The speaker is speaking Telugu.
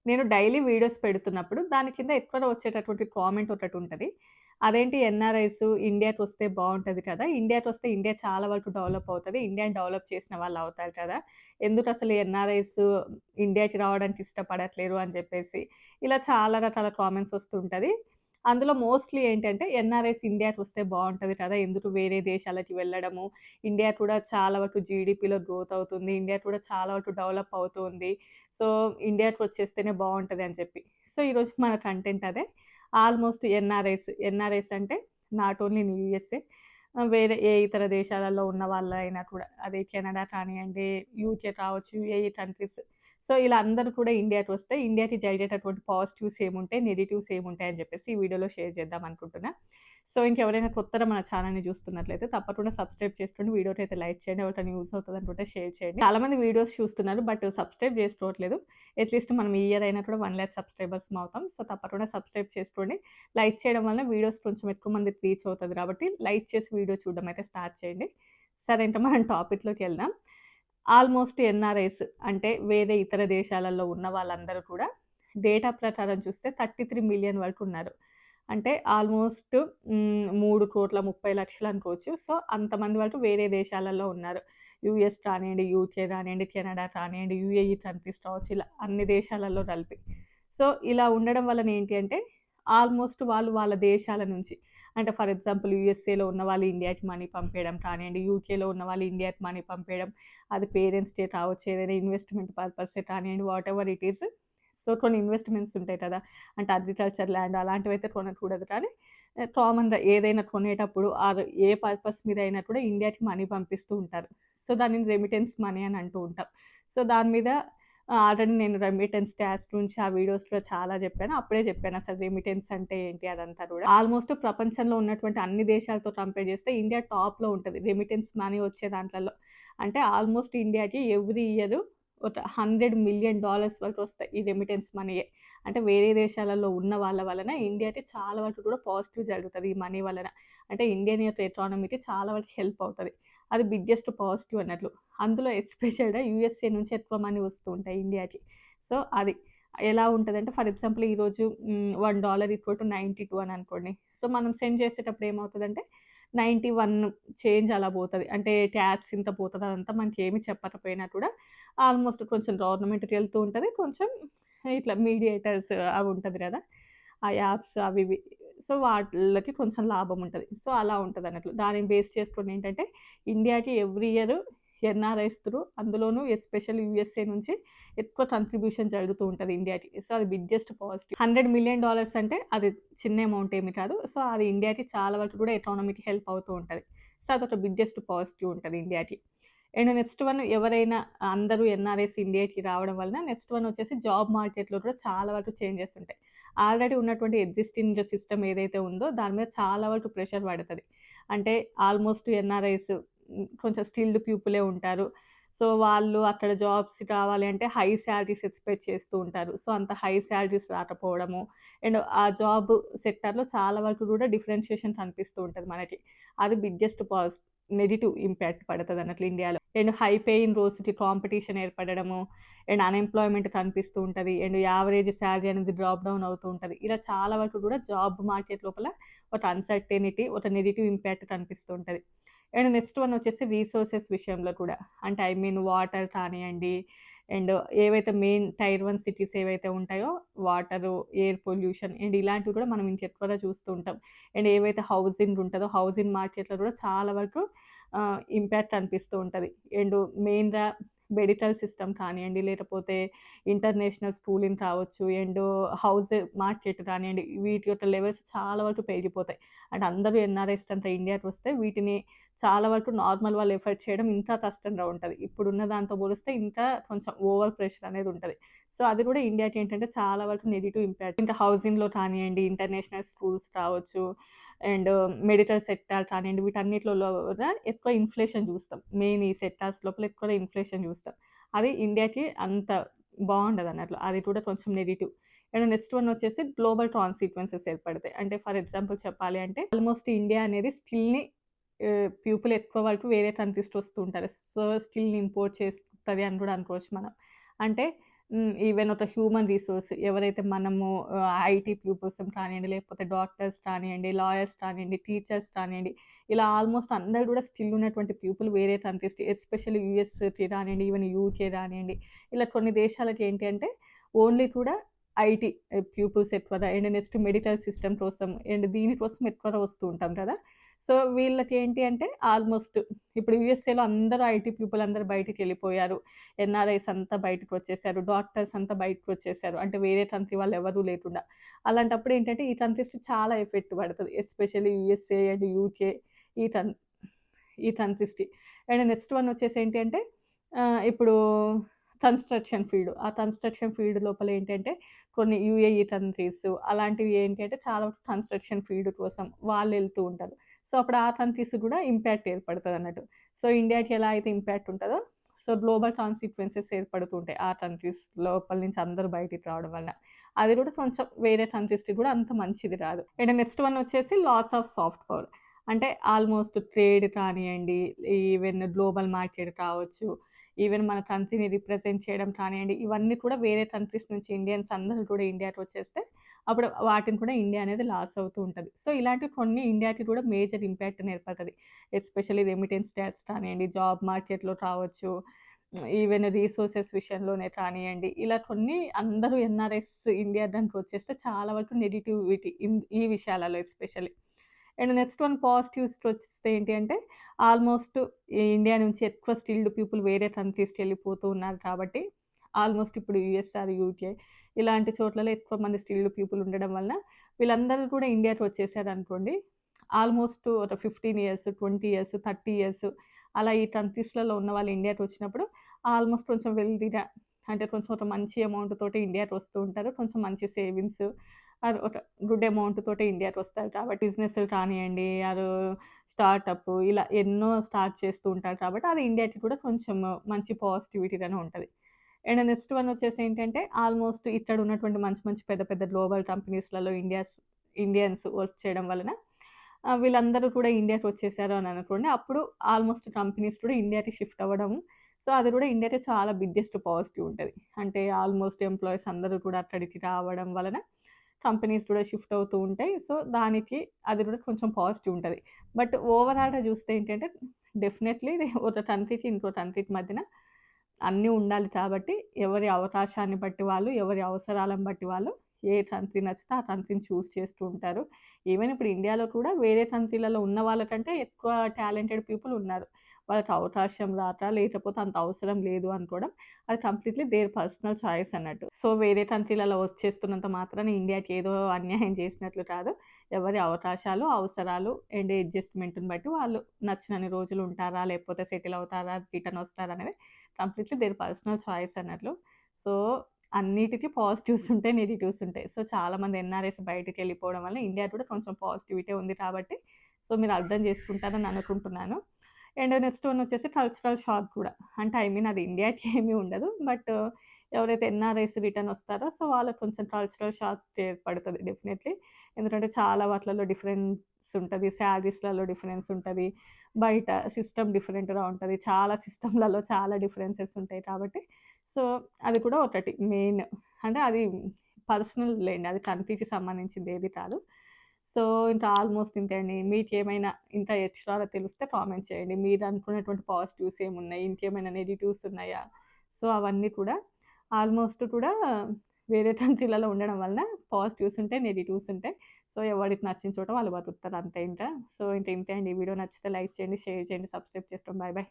నేను డైలీ వీడియోస్ పెడుతున్నప్పుడు దాని కింద ఎక్కువగా వచ్చేటటువంటి కామెంట్ ఒకటుంటది. అదేంటి ఎన్ఆర్ఐస్ ఇండియాకొస్తే బావుంటది కదా! ఇండియాకొస్తే ఇండియా చాలా వరకు డెవలప్ అవుతది. ఇండియాని డెవలప్ చేసిన వాళ్ళవుతారు కదా! ఎందుకసలు ఎన్ఆర్ఐస్ ఇండియాకి రావడానికి ఇష్టపడట్లేరు అని జెప్పేసి, ఇలా చాలా రకాల కామెంట్స్ వస్తుంటది. అందులో మోస్ట్‌లీ ఏంటంటే ఎన్ఆర్ఐస్ ఇండియాకొస్తే బావుంటది కదా! ఎందుకు వేరే దేశాలకి వెళ్ళడము, ఇండియా కూడా చాలా వరకు జీడీపీలో గ్రోత్ అవుతుంది. ఇండియా కూడా చాలా వరకు డెవలప్ అవుతుంది. సో, ఇండియాకొచ్చేస్తేనే బావుంటది అని చెప్పి. సో, ఈరోజు మన కంటెంట్ అదే. Almost NRIs. ఎన్ఆర్ఐస్ అంటే నాట్ ఓన్లీ ఇన్ యూఎస్ఏ వేరే ఏ ఇతర దేశాలలో ఉన్న వాళ్ళైనా కూడా. అది కెనడా కానియండి, యూకే కావచ్చు, యూఏఈ కంట్రీస్. సో, ఇలా అందరూ కూడా ఇండియాకొస్తే ఇండియాకి జరిగేటటువంటి పాజిటివ్స్ ఏముంటాయి, నెగెటివ్స్ ఏముంటాయి అని చెప్పేసి ఈ వీడియోలో షేర్ చేద్దాం అనుకుంటున్నా. సో, ఇంకెవరైనా కొత్తగా మన ఛానెల్‌ని చూస్తున్నట్లయితే తప్పకుండా సబ్స్క్రైబ్ చేసుకోండి. వీడియోకైతే లైక్ చేయండి. ఎవరికైనా యూజ్ అవుతదనుకుంటే షేర్ చేయండి. చాలామంది వీడియోస్ చూస్తున్నారు. బట్ సబ్స్క్రైబ్ చేసుకోవట్లేదు. అట్‌లీస్ట్ మనం ఈ ఇయర్ అయినా కూడా 1,00,000 సబ్స్క్రైబర్స్ అవుతాం. సో, తప్పకుండా సబ్స్క్రైబ్ చేసుకోండి. లైక్ చేయడం వల్ల వీడియోస్ కొంచెం ఎక్కువ మందికి రీచ్ అవుతది కాబట్టి లైక్ చేసి వీడియో చూడడం అయితే స్టార్ట్ చేయండి. సరే ఇంక మనం టాపిక్‌లోకెళ్దాం. ఆల్‌మోస్ట్ ఎన్ఆర్ఐస్ అంటే వేరే ఇతర దేశాలలో ఉన్న వాళ్ళందరూ కూడా డేటా ప్రకారం చూస్తే 33,000,000 వరకు ఉన్నారు. అంటే ఆల్‌మోస్ట్ 3,30,00,000 అనుకోవచ్చు. సో, అంతమంది వరకు వేరే దేశాలలో ఉన్నారు. యూఎస్ కానియండి, యూకే కానియండి, కెనడా కానియండి, యూఏఈ కంట్రీస్ కావచ్చు ఇలా అన్ని దేశాలలో కలిపి. సో, ఇలా ఉండడం వలన ఏంటి అంటే ఆల్‌మోస్ట్ వాళ్ళు వాళ్ళ దేశాల నుంచి అంటే ఫర్ ఎగ్జాంపుల్ యూఎస్ఏలో ఉన్న వాళ్ళు ఇండియాకి మనీ పంపేయడం కానియండి, యూకేలో ఉన్న వాళ్ళు ఇండియాకి మనీ పంపేయడం. అది పేరెంట్స్ డే కావచ్చు, ఏదైనా ఇన్వెస్ట్‌మెంట్ పర్పసే కానియండి, వాటెవర్ ఇట్ ఈస్. సో, కొన్ని ఇన్వెస్ట్‌మెంట్స్ ఉంటాయి కదా! అంటే అగ్రికల్చర్ ల్యాండ్ అలాంటివైతే కొనకూడదు కానీ కామన్‌గా ఏదైనా కొనేటప్పుడు ఆర్ ఏ పర్పస్ మీద అయినా కూడా ఇండియాకి మనీ పంపిస్తూ ఉంటారు. సో, దానిని రెమిటెన్స్ మనీ అని అంటూ ఉంటాం. సో, దాని మీద ఆల్రెడీ నేను రెమిటెన్స్ స్టాట్స్ గురించి ఆ వీడియోస్‌లో చాలా చెప్పాను. అప్పుడే చెప్పాను అసలు రెమిటెన్స్ అంటే ఏంటి అదంతా కూడా. ఆల్‌మోస్ట్ ప్రపంచంలో ఉన్నటువంటి అన్ని దేశాలతో కంపేర్ చేస్తే ఇండియా టాప్‌లో ఉంటది. రెమిటెన్స్ మనీ వచ్చే దాంట్లలో. అంటే ఆల్‌మోస్ట్ ఇండియాకి ఎవ్రీ ఇయర్ ఒక $100,000,000 వరకు వస్తాయి. ఈ రెమిటెన్స్ మనీయే. అంటే వేరే దేశాలలో ఉన్న వాళ్ళ వలన ఇండియాకి చాలా వరకు కూడా పాజిటివ్ జరుగుతది ఈ మనీ వలన. అంటే ఇండియన్ యొక్క ఎకానమీకి చాలా వరకు హెల్ప్ అవుతది. అది బిగ్గెస్ట్ పాజిటివ్ అన్నట్లు. అందులో ఎస్పెషల్‌గా యూఎస్ఏ నుంచి ఎక్కువ మనీ వస్తూ ఉంటాయి ఇండియాకి. సో, అది. ఎలా ఉంటదంటే ఫర్ ఎగ్జాంపుల్ ఈరోజు $1 92 అని అనుకోండి. సో, మనం సెండ్ చేసేటప్పుడు ఏమవుతదంటే 91 చేంజ్ అలా పోతది. అంటే టాక్స్ ఇంత పోతది అదంతా మనకేమి చెప్పకపోయినా కూడా ఆల్‌మోస్ట్ కొంచెం గవర్నమెంట్‌కి వెళ్తూ ఉంటది. కొంచెం ఇట్లా మీడియేటర్స్ అవి ఉంటది గదా! ఆ యాప్స్ అవి ఇవి. సో, వాటిల్లకి కొంచెం లాభం ఉంటది. సో, అలా ఉంటదన్నట్లు. దానిని బేస్ చేసుకొని ఏంటంటే ఇండియాకి ఎవ్రీ ఇయర్ ఎన్ఆర్ఐస్ త్రూ అందులోనూ ఎస్పెషల్లీ యూఎస్ఏ నుంచి ఎక్కువ కంట్రిబ్యూషన్ జరుగుతూ ఉంటది ఇండియాకి. సో, అది బిగ్గెస్ట్ పాజిటివ్. $100,000,000 అంటే అది చిన్న అమౌంట్ ఏమి కాదు. సో, అది ఇండియాకి చాలా వరకు కూడా ఎకానమీకి హెల్ప్ అవుతూ ఉంటది. సో, అదొక బిగ్గెస్ట్ పాజిటివ్ ఉంటది ఇండియాకి. అండ్ నెక్స్ట్ వన్ ఎవరైనా అందరూ ఎన్ఆర్ఐస్ ఇండియాకి రావడం వలన నెక్స్ట్ వన్ వచ్చేసి జాబ్ మార్కెట్‌లో కూడా చాలా వరకు చేంజెస్ ఉంటాయి. ఆల్రెడీ ఉన్నటువంటి ఎగ్జిస్టింగ్ సిస్టమ్ ఏదైతే ఉందో దాని మీద చాలా వరకు ప్రెషర్ పడతది. అంటే ఆల్మోస్ట్ ఎన్ఆర్ఐస్ కొంచెం స్కిల్డ్ పీపులే ఉంటారు. సో, వాళ్ళు అక్కడ జాబ్స్ కావాలి అంటే హై సాలరీస్ ఎక్స్‌పెక్ట్ చేస్తూ ఉంటారు. సో, అంత హై సాలరీస్ రాకపోవడము అండ్ ఆ జాబ్ సెక్టార్‌లో చాలా వరకు కూడా డిఫరెన్షియేషన్ కనిపిస్తూ ఉంటది మనకి. అది బిగ్గెస్ట్ నెగెటివ్ ఇంపాక్ట్ పడతదన్నట్లు ఇండియాలో. అండ్ హై పేయింగ్ రోల్స్‌కి కాంపిటీషన్ ఏర్పడడము, అండ్ అన్‌ఎంప్లాయ్‌మెంట్ కనిపిస్తూ ఉంటది. అండ్ యావరేజ్ సాలరీ అనేది డ్రాప్ డౌన్ అవుతూ ఉంటది. ఇలా చాలా వరకు కూడా జాబ్ మార్కెట్ లోపల ఒక అన్‌సర్టెనిటీ, ఒక నెగెటివ్ ఇంపాక్ట్ కనిపిస్తూ ఉంటది. అండ్ నెక్స్ట్ వన్ వచ్చేసి రిసోర్సెస్ విషయంలో కూడా. అంటే ఐ మీన్ వాటర్ కానియండి, అండ్ ఏవైతే మెయిన్ టైర్ 1 సిటీస్ ఏవైతే ఉంటాయో వాటరు, ఎయిర్ పొల్యూషన్ అండ్ ఇలాంటివి కూడా మనం ఇంకెక్కువగా చూస్తూ ఉంటాం. అండ్ ఏవైతే హౌసింగ్ ఉంటదో హౌసింగ్ మార్కెట్‌లో కూడా చాలా వరకు ఇంపాక్ట్ అనిపిస్తూ ఉంటది. అండ్ మెయిన్‌గా మెడికల్ సిస్టమ్ కానియండి, లేకపోతే ఇంటర్నేషనల్ స్కూలింగ్ కావచ్చు, అండ్ హౌస్ మార్కెట్ కానియండి, వీటి యొక్క లెవెల్స్ చాలా వరకు పెరిగిపోతాయి. అంటే అందరూ ఎన్ఆర్ఐస్ అంతా ఇండియాకొస్తే వీటిని చాలా వరకు నార్మల్ వాళ్ళు ఎఫర్ట్ చేయడం ఇంకా కష్టంగా ఉంటది. ఇప్పుడున్న దాంతో పోలిస్తే ఇంకా కొంచెం ఓవర్ ప్రెషర్ అనేది ఉంటది. సో, అది కూడా ఇండియాకి ఏంటంటే చాలా వరకు నెగెటివ్ ఇంపాక్ట్. ఇంకా హౌసింగ్‌లో కానియండి, ఇంటర్నేషనల్ స్కూల్స్ కావచ్చు, అండ్ మెడికల్ సెక్టార్ కానియండి, వీటన్నిటిలో కూడా ఎక్కువ ఇన్‌ఫ్లేషన్ చూస్తాం. మెయిన్ ఈ సెక్టార్స్ లోపల ఎక్కువ ఇన్‌ఫ్లేషన్ చూస్తాం. అది ఇండియాకి అంత బావుండదన్నట్లు. అది కూడా కొంచెం నెగెటివ్. అండ్ నెక్స్ట్ వన్ వచ్చేసి గ్లోబల్ కాన్సిక్వెన్సెస్ ఏర్పడతాయి. అంటే ఫర్ ఎగ్జాంపుల్ చెప్పాలి అంటే ఆల్మోస్ట్ ఇండియా అనేది స్కిల్‌ని పీపుల్ ఎక్కువ వరకు వేరే కంట్రీస్ వస్తూ ఉంటారు. సో, స్కిల్‌ని ఇంపోర్ట్ చేస్తది అని కూడా అనుకోవచ్చు మనం. అంటే ఈవెన్ ఒక హ్యూమన్ రిసోర్స్ ఎవరైతే మనము ఐటీ పీపుల్స్ కానియండి, లేకపోతే డాక్టర్స్ కానియండి, లాయర్స్ కానియండి, టీచర్స్ కానియండి, ఇలా ఆల్మోస్ట్ అందరూ గూడా స్కిల్ ఉన్నటువంటి పీపుల్ వేరే కంట్రీస్ ఎస్పెషల్లీ యూఎస్‌కి రానియండి, ఈవెన్ యూకే రానియండి, ఇలా కొన్ని దేశాలకి ఏంటి అంటే ఓన్లీ కూడా ఐటీ పీపుల్స్ ఎక్కువ అండ్ నెక్స్ట్ మెడికల్ సిస్టమ్ కోసం అండ్ దీనికోసం ఎక్కువగా వస్తూ ఉంటాం కదా! సో, వీళ్ళకేంటి అంటే ఆల్మోస్ట్ ఇప్పుడు యూఎస్ఏలో అందరూ ఐటీ పీపుల్ అందరూ బయటికెళ్ళిపోయారు. ఎన్ఆర్ఐస్ అంతా బయటకొచ్చేసారు. డాక్టర్స్ అంతా బయటకొచ్చేసారు. అంటే వేరే కంట్రీ వాళ్ళెవరూ లేకుండా. అలాంటప్పుడు ఏంటంటే ఈ కంట్రీస్‌కి చాలా ఎఫెక్ట్ పడతది. ఎస్పెషల్లీ యూఎస్ఏ అండ్ యూకే ఈ కన్ ఈ కంట్రీస్‌కి. అండ్ నెక్స్ట్ వన్ వచ్చేసి ఏంటి అంటే ఇప్పుడు కన్‌స్ట్రక్షన్ ఫీల్డ్. ఆ కన్‌స్ట్రక్షన్ ఫీల్డ్ లోపల ఏంటంటే కొన్ని యూఏఈ కంట్రీస్ అలాంటివి ఏంటి అంటే చాలా వరకు కన్‌స్ట్రక్షన్ ఫీల్డ్ కోసం వాళ్ళెళ్తూ ఉంటారు. సో, అప్పుడు ఆ కంట్రీస్‌కి గూడా ఇంపాక్ట్ ఏర్పడతదన్నట్టు. సో, ఇండియాకి ఎలా అయితే ఇంపాక్ట్ ఉంటదో సో, గ్లోబల్ కాన్సిక్వెన్సెస్ ఏర్పడుతూ ఉంటాయి. ఆ కంట్రీస్ లోపల నుంచి అందరూ బయటికి రావడం వల్ల. అది గూడా కొంచెం వేరే కంట్రీస్‌కి గూడా అంత మంచిది రాదు. అండ్ నెక్స్ట్ వన్ వచ్చేసి లాస్ ఆఫ్ సాఫ్ట్ పవర్. అంటే ఆల్మోస్ట్ ట్రేడ్ కానియండి, ఈవెన్ గ్లోబల్ మార్కెట్ కావచ్చు, ఈవెన్ మన కంట్రీని రిప్రజెంట్ చేయడం కానియండి, ఇవన్నీ కూడా వేరే కంట్రీస్ నుంచి ఇండియన్స్ అందరూ కూడా ఇండియాకొచ్చేస్తే, అప్పుడు వాటిని కూడా ఇండియా అనేది లాస్ అవుతూ ఉంటది. సో, ఇలాంటివి కొన్ని ఇండియాకి కూడా మేజర్ ఇంపాక్ట్‌ని ఏర్పడతది. ఎస్పెషల్లీ రెమిటెన్స్ ట్యాక్స్ కానియండి, జాబ్ మార్కెట్‌లో కావచ్చు, ఈవెన్ రిసోర్సెస్ విషయంలోనే కానియండి, ఇలా కొన్ని అందరూ ఎన్ఆర్‌ఐస్ ఇండియా దానికొచ్చేస్తే చాలా వరకు నెగటివిటీ ఈ విషయాలలో ఎస్పెషల్లీ. అండ్ నెక్స్ట్ వన్ పాజిటివ్స్‌కొస్తే ఏంటి అంటే, ఆల్మోస్ట్ ఈ ఇండియా నుంచి ఎక్కువ స్కిల్డ్ పీపుల్ వేరే కంట్రీస్‌కెళ్ళిపోతూ ఉన్నారు కాబట్టి, ఆల్మోస్ట్ ఇప్పుడు యూఎస్ఆర్, యూకే ఇలాంటి చోట్లలో ఎక్కువ మంది స్కిల్డ్ పీపుల్ ఉండడం వలన, వీళ్ళందరూ కూడా ఇండియాకి వచ్చేసారనుకోండి, ఆల్మోస్ట్ ఒక 15 ఇయర్స్, 20 ఇయర్స్, 30 ఇయర్స్ అలా ఈ కంట్రీస్‌లలో ఉన్న వాళ్ళు ఇండియాకి వచ్చినప్పుడు, ఆల్మోస్ట్ కొంచెం వెల్తీగా అంటే కొంచెం ఒక మంచి అమౌంట్ తోటి ఇండియాకి వస్తూ ఉంటారు. కొంచెం మంచి సేవింగ్స్ ఒక గుడ్ అమౌంట్ తోటి ఇండియాకొస్తారు కాబట్టి బిజినెస్‌లు కానియండి, స్టార్టప్ ఇలా ఎన్నో స్టార్ట్ చేస్తూ ఉంటారు కాబట్టి, అది ఇండియాకి కూడా కొంచెం మంచి పాజిటివిటీగానే ఉంటది. అండ్ నెక్స్ట్ వన్ వచ్చేసి ఏంటంటే, ఆల్మోస్ట్ ఇక్కడ ఉన్నటువంటి మంచి మంచి పెద్ద పెద్ద గ్లోబల్ కంపెనీస్‌లలో ఇండియన్స్ వర్క్ చేయడం వలన వీళ్ళందరూ కూడా ఇండియాకి వచ్చేసారు అని అనుకోండి. అప్పుడు ఆల్మోస్ట్ కంపెనీస్ కూడా ఇండియాకి షిఫ్ట్ అవ్వడం. సో, అది కూడా ఇండియాకి చాలా బిగ్గెస్ట్ పాజిటివ్ ఉంటది. అంటే ఆల్మోస్ట్ ఎంప్లాయీస్ అందరూ కూడా అక్కడికి రావడం వలన కంపెనీస్ కూడా షిఫ్ట్ అవుతూ ఉంటాయి. సో, దానికి అది కూడా కొంచెం పాజిటివ్ ఉంటది. బట్ ఓవరాల్‌గా చూస్తే ఏంటంటే డెఫినైట్‌లీ ఒక కంట్రీకి, ఇంకో కంట్రీకి మధ్యన అన్నీ ఉండాలి కాబట్టి ఎవరి అవకాశాన్ని బట్టి వాళ్ళు, ఎవరి అవసరాలను బట్టి వాళ్ళు ఏ కంట్రీ నచ్చితే ఆ కంట్రీని చూజ్ చేస్తూ ఉంటారు. ఈవెన్ ఇప్పుడు ఇండియాలో కూడా వేరే కంట్రీలలో ఉన్న వాళ్ళకంటే ఎక్కువ టాలెంటెడ్ పీపుల్ ఉన్నారు. వాళ్ళకి అవకాశం రాక, లేకపోతే అంత అవసరం లేదు అనుకోవడం. అది కంప్లీట్‌లీ దేర్ పర్సనల్ చాయిస్ అన్నట్టు. సో, వేరే కంట్రీలలో వచ్చేస్తున్నంత మాత్రాన ఇండియాకి ఏదో అన్యాయం చేసినట్లు కాదు. ఎవరి అవకాశాలు, అవసరాలు అండ్ అడ్జస్ట్‌మెంట్‌ని బట్టి వాళ్ళు నచ్చినన్ని రోజులు ఉంటారా? లేకపోతే సెటిల్ అవుతారా? రిటర్న్ వస్తారా? అనేది కంప్లీట్‌లీ దేర్ పర్సనల్ చాయిస్ అన్నట్లు. సో, అన్నిటికి పాజిటివ్స్ ఉంటాయి, నెగెటివ్స్ ఉంటాయి. సో, చాలామంది ఎన్ఆర్‌ఐస్ బయటికెళ్ళిపోవడం వల్ల ఇండియా కూడా కొంచెం పాజిటివిటీ ఉంది కాబట్టి, సో, మీరు అర్థం చేసుకుంటారని అనుకుంటున్నాను. అండ్ నెక్స్ట్ వన్ వచ్చేసి కల్చరల్ షాక్ కూడా. అంటే ఐ మీన్ అది ఇండియాకి ఏమి ఉండదు. బట్ ఎవరైతే ఎన్ఆర్‌ఐస్ రిటర్న్ వస్తారో సో, వాళ్ళకి కొంచెం కల్చరల్ షాక్ ఏర్పడతది డెఫినైట్‌లీ. ఎందుకంటే చాలా వాటిలలో డిఫరెన్స్ ఉంటది. శాలరీస్‌లలో డిఫరెన్స్ ఉంటది. బయట సిస్టమ్ డిఫరెంట్‌గా ఉంటది. చాలా సిస్టమ్‌లలో చాలా డిఫరెన్సెస్ ఉంటాయి కాబట్టి, సో, అది కూడా ఒకటి మెయిన్. అంటే అది పర్సనల్ లేండి. అది కంట్రీకి సంబంధించిందేది కాదు. సో, ఇంకా ఆల్మోస్ట్ ఇంతే అండి. మీకేమైనా ఇంకా ఎక్స్‌ట్రా‌గా తెలిస్తే కామెంట్ చేయండి. మీరనుకున్నటువంటి పాజిటివ్స్ ఏమున్నాయి? ఇంకేమైనా నెగెటివ్స్ ఉన్నాయా? సో, అవన్నీ కూడా ఆల్మోస్ట్ కూడా వేరే కంట్రీలలో ఉండడం వలన పాజిటివ్స్ ఉంటాయి, నెగెటివ్స్ ఉంటాయి. సో, ఎవరికి నచ్చిన చోట వాళ్ళు బతుకుతారు అంతే ఇంకా. సో, ఇంక ఇంతే అండి. ఈ వీడియో నచ్చితే లైక్ చేయండి, షేర్ చేయండి, సబ్స్క్రైబ్ చేసుకోండి. Bye bye.